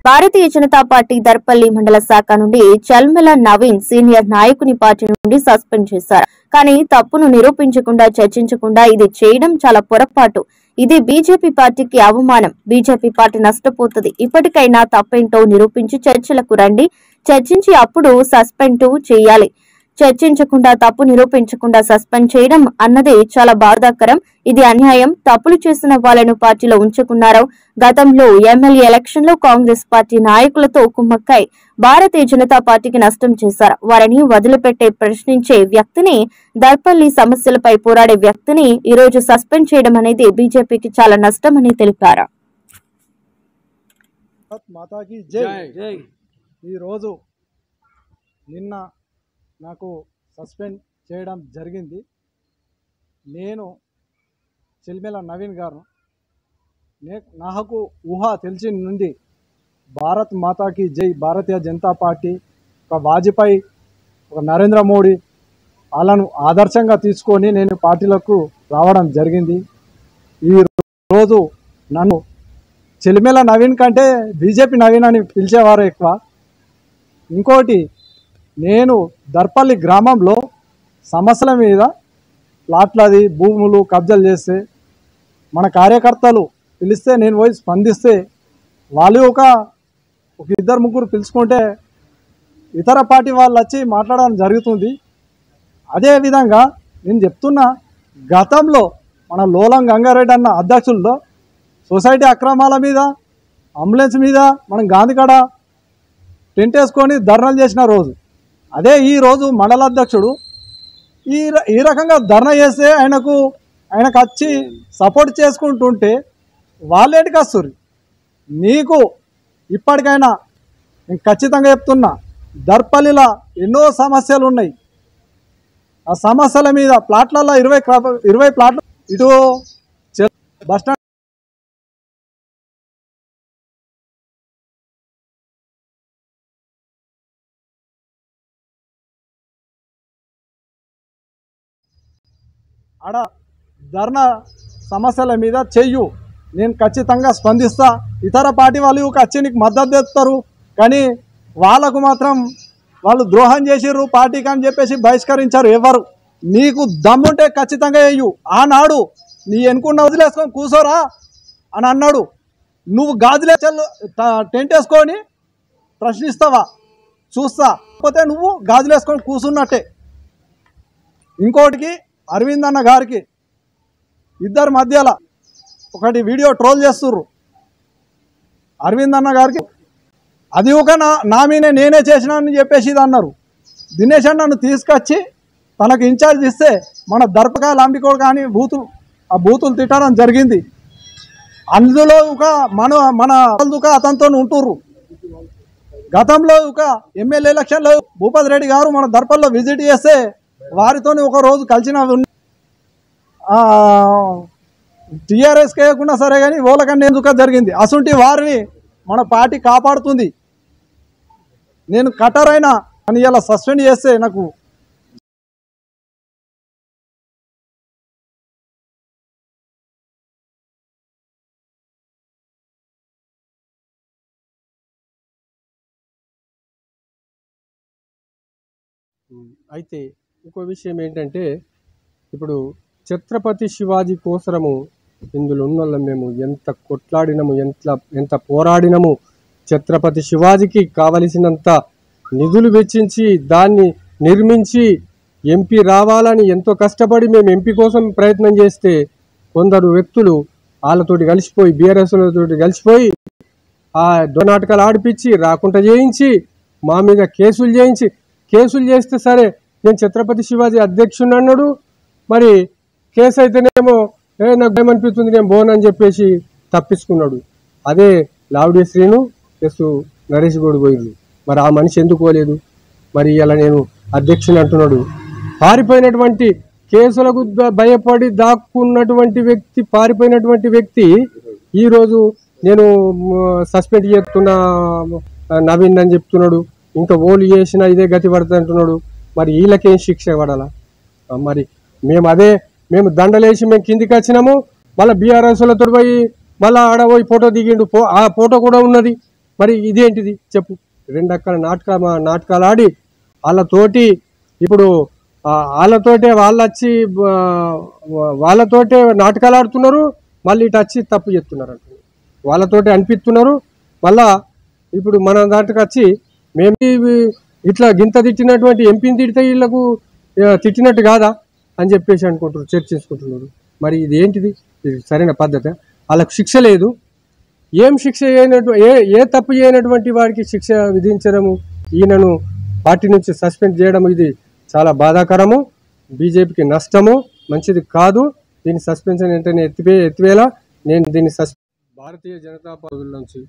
Bharatiya Janata party Darpalli మండల శాఖ నుండి చల్మెల నవీన్ సీనియర్ నాయకుని పార్టీ నుండి సస్పెండ్ చేశారు. కానీ తప్పును నిరూపించకుండా చర్చించకుండా ఇది చేయడం చాలా పొరపాటు. ఇది బీజేపీ పార్టీకి అవమానం. బీజేపీ పార్టీ నష్టపోతుంది. ఇప్పటికైనా తప్పేంటో నిరూపించి చర్చలకు రండి. చర్చించి అప్పుడు సస్పెండ్ చేయాలి. చర్చించకుండా తప్పు నిరూపించకుండా సస్పెండ్ చేయడం అన్నది చాలా బాధాకరం. ఇది అన్యాయం. తప్పులు చేసిన వాళ్లను పార్టీలో ఉంచుకున్నారు. గతంలో ఎమ్మెల్యే ఎలక్షన్ లో కాంగ్రెస్ పార్టీ నాయకులతో కుమ్మక్కై భారతీయ జనతా పార్టీకి నష్టం చేశారు. వారిని వదిలిపెట్టే ప్రశ్నించే వ్యక్తిని, దర్పల్లి సమస్యలపై పోరాడే వ్యక్తిని ఈ రోజు సస్పెండ్ చేయడం అనేది బీజేపీకి చాలా నష్టమని తెలిపారు. నాకు సస్పెండ్ చేయడం జరిగింది. నేను చెల్మెల నవీన్ గారు నాకు ఊహ తెలిసిన నుండి భారత్ మాతాకి జై, భారతీయ జనతా పార్టీ, ఒక వాజ్పేయి, ఒక నరేంద్ర మోడీ వాళ్ళను ఆదర్శంగా తీసుకొని నేను పార్టీలకు రావడం జరిగింది. ఈరోజు నన్ను చెల్మెల నవీన్ కంటే బీజేపీ నవీన్ అని పిలిచేవారు ఎక్కువ. ఇంకోటి, నేను దర్పల్లి గ్రామంలో సమస్యల మీద ప్లాట్లది భూములు కబ్జాలు చేస్తే మన కార్యకర్తలు పిలిస్తే నేను పోయి స్పందిస్తే వాళ్ళు ఒక ఇద్దరు ముగ్గురు పిలుచుకుంటే ఇతర పార్టీ వాళ్ళు వచ్చి మాట్లాడడం జరుగుతుంది. అదేవిధంగా నేను చెప్తున్నా, గతంలో మన లోలం గంగారెడ్డి అన్న అధ్యక్షుల్లో సొసైటీ అక్రమాల మీద, అంబులెన్స్ మీద మనం గాంధీకాడ టెంట్ వేసుకొని ధర్నాలు చేసిన రోజు, అదే ఈరోజు మండల అధ్యక్షుడు ఈ రకంగా ధర్నా చేస్తే ఆయనకు వచ్చి సపోర్ట్ చేసుకుంటుంటే వాళ్ళేటికి వస్తారు. నీకు ఇప్పటికైనా నేను ఖచ్చితంగా చెప్తున్నా, దర్పల్లిలో ఎన్నో సమస్యలు ఉన్నాయి. ఆ సమస్యల మీద ప్లాట్లలో 20 ప్లాట్లు ఇటు బస్టాండ్ ఆడ ధర్నా సమస్యల మీద చెయ్యు, నేను ఖచ్చితంగా స్పందిస్తా. ఇతర పార్టీ వాళ్ళు వచ్చి నీకు మద్దతు తెస్తారు, కానీ వాళ్ళకు మాత్రం వాళ్ళు ద్రోహం చేసిర్రు పార్టీకి అని చెప్పేసి బహిష్కరించారు. ఎవరు నీకు దమ్ముంటే ఖచ్చితంగా వేయు. ఆనాడు నీ ఎన్నుకున్న వదిలేసుకొని కూర్చోరా అని అన్నాడు. నువ్వు గాజులే టెంట్ వేసుకొని ప్రశ్నిస్తావా? చూస్తా. కాకపోతే నువ్వు గాజులేసుకొని కూర్చున్నట్టే. ఇంకోటికి, అరవింద్ అన్న గారికి ఇద్దరి మధ్యలో ఒకటి వీడియో ట్రోల్ చేస్తుర్రు. అరవింద్ అన్న గారికి అది ఒక నా మీద నేనే చేసినా అని చెప్పేసి ఇది అన్నారు. దినేష్ అన్నను తీసుకొచ్చి తనకు ఇన్ఛార్జ్ ఇస్తే మన దర్పకాయ లాంబికోడు కానీ బూతులు తిట్టడం జరిగింది. అందులో ఒక మన అతనితో ఉంటుర్రు. గతంలో ఒక ఎమ్మెల్యే ఎలక్షన్లో భూపతి రెడ్డి గారు మన దర్పల్లో విజిట్ చేస్తే వారితో ఒక రోజు కలిసిన టీఆర్ఎస్ కేయకుండా సరే కానీ ఓలకన్నా ఎందుకు జరిగింది. అసంటి వారిని మన పార్టీ కాపాడుతుంది. నేను కట్టరైనా అని ఇలా సస్పెండ్ చేస్తే నాకు అయితే ఇంకో విషయం ఏంటంటే, ఇప్పుడు ఛత్రపతి శివాజీ కోసరము ఇందులో ఉన్న మేము ఎంత కొట్లాడినము, ఎంత పోరాడినము. ఛత్రపతి శివాజీకి కావలసినంత నిధులు వెచ్చించి దాన్ని నిర్మించి ఎంపీ రావాలని ఎంతో కష్టపడి మేము ఎంపీ కోసం ప్రయత్నం చేస్తే కొందరు వ్యక్తులు వాళ్ళతోటి కలిసిపోయి, బీఆర్ఎస్లతోటి కలిసిపోయి ఆ నాటకాలు ఆడిపించి రాకుండా చేయించి మా మీద కేసులు చేస్తే సరే నేను ఛత్రపతి శివాజీ అధ్యక్షుడు అన్నాడు. మరి కేసు అయితేనేమో నాకు భయమనిపిస్తుంది నేను బోనని చెప్పేసి తప్పించుకున్నాడు. అదే లావుడి శ్రీను ప్లస్ నరేష్ గౌడ్ పోయింది. మరి ఆ మనిషి ఎందుకు పోలేదు? మరి ఇలా నేను అధ్యక్షుని అంటున్నాడు. పారిపోయినటువంటి కేసులకు భయపడి దాక్కున్నటువంటి వ్యక్తి, పారిపోయినటువంటి వ్యక్తి ఈరోజు నేను సస్పెండ్ చేస్తున్నా నవీన్ అని చెప్తున్నాడు. ఇంకా ఓళ్ళు చేసినా ఇదే గతి పడుతుంది అంటున్నాడు. మరి వీళ్ళకేం శిక్ష పడాలా? మరి మేము దండలేసి మేము కిందికి వచ్చినాము. మళ్ళీ బీఆర్ఎస్లతో పోయి మళ్ళీ ఆడ పోయి ఫోటో దిగిండు. ఆ ఫోటో కూడా ఉన్నది. మరి ఇదేంటిది చెప్పు? 2 అక్కల నాటకాలు ఆడి వాళ్ళతోటి ఇప్పుడు వాళ్ళతోటే వాళ్ళు వచ్చి వాళ్ళతోటే నాటకాలు ఆడుతున్నారు, మళ్ళీ ఇటు వచ్చి తప్పు చెప్తున్నారు అంటున్నారు. వాళ్ళతోటే అనిపిస్తున్నారు, మళ్ళా ఇప్పుడు మన దాంట్లోకి వచ్చి మేము ఇట్లా గింత తిట్టినటువంటి ఎంపీని తిడితే వీళ్ళకు తిట్టినట్టు కాదా అని చెప్పేసి అనుకుంటున్నారు, చర్చించుకుంటున్నారు. మరి ఇది ఏంటిది? ఇది సరైన పద్ధతి? వాళ్ళకు శిక్ష లేదు. ఏం శిక్ష ఏ తప్పు చేయనటువంటి వాడికి శిక్ష విధించడము, ఈయనను పార్టీ నుంచి సస్పెండ్ చేయడం ఇది చాలా బాధాకరము, బీజేపీకి నష్టము, మంచిది కాదు. దీని సస్పెన్షన్ వెంటనే ఎత్తివేలా నేను దీన్ని భారతీయ జనతా పార్టీ నుంచి